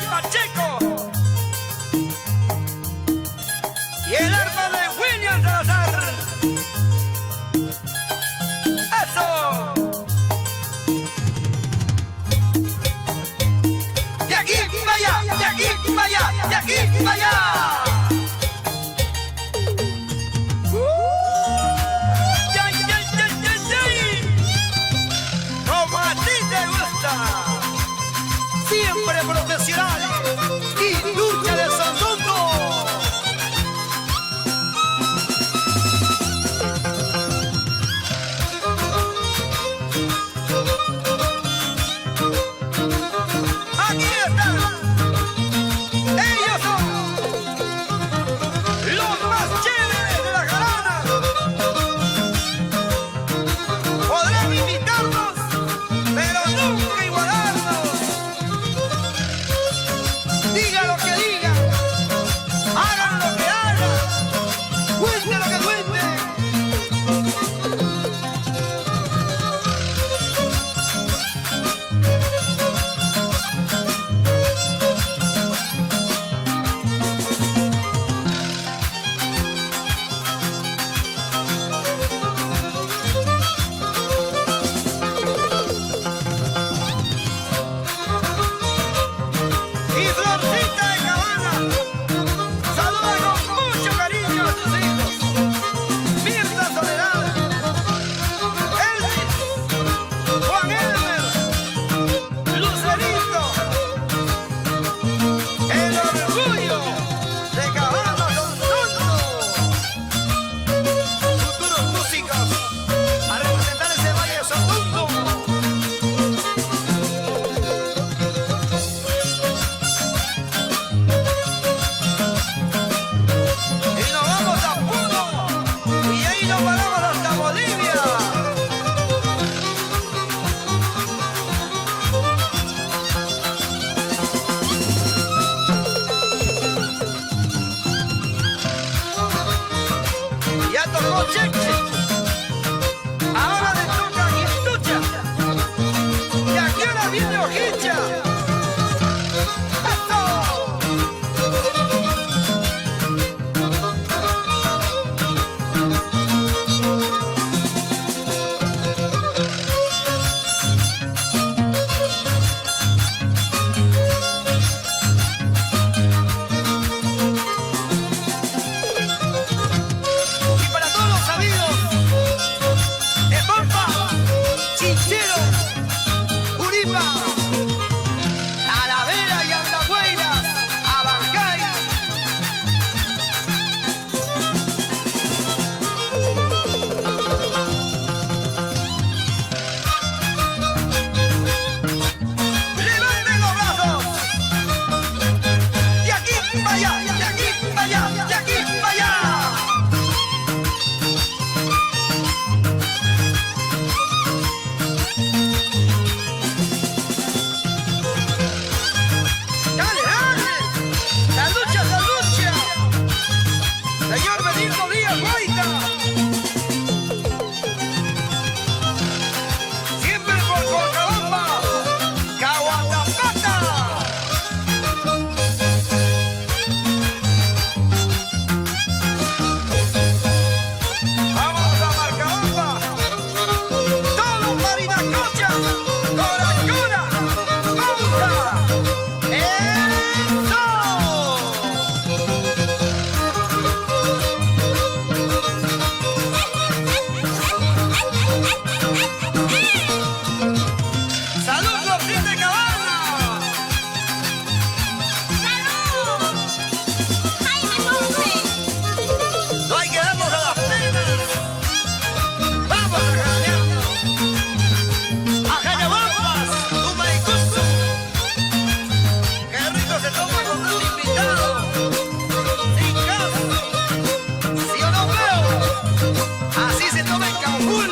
Pacheco y el arma de William Salazar. ¡Eso! ¡De aquí para allá! ¡De aquí para allá! ¡De aquí para allá! Siempre profesional y lucha de Sandondo. Aquí están. Ellos son los más chéveres de la jarana. Podrán imitarnos, pero nunca igualarnos. Diga lo que diga, hagan lo que hagan, cuente lo que cuente. Y Florcita de Cabana saluda con mucho cariño a sus hijos. Mirta Soledad, Elvis, Juan Elmer, Lucerito, el orgullo de Cabana Sandondo. Futuros músicos a representar ese Valle de Sandondo. Y nos vamos a Puno y ahí nos paramos hasta Bolivia. Ya tocó Cheche, ahora le toca a Guistucha y aquí ahora viene Ojicha. ¡Eso! Y para todos los amigos de Pampa, Chinchero, Uripa, Talavera y Andahuaylas, Abancay. ¡Levanten los brazos! ¡De aquí para allá! ¡De aquí para allá! ¡De aquí para allá! ¡Dale, dale! ¡La lucha, la lucha! Señor Benito Díaz Guaita. Siempre por Cochabamba, Caguatapata. Vamos a Marcabamba. Todos Marinacocha, Coracora, Pauta. ¡Eso! ¡Salud, Florcita de Cabana! No hay que darnos a las penas. ¡Vamos a janearnos! ¡A Jañabambas! ¡Tumaycuzo! ¡Qué rico se toma con un invitado! ¡Sin caso! ¿Sí o no, veo? Así se toma en Cancún.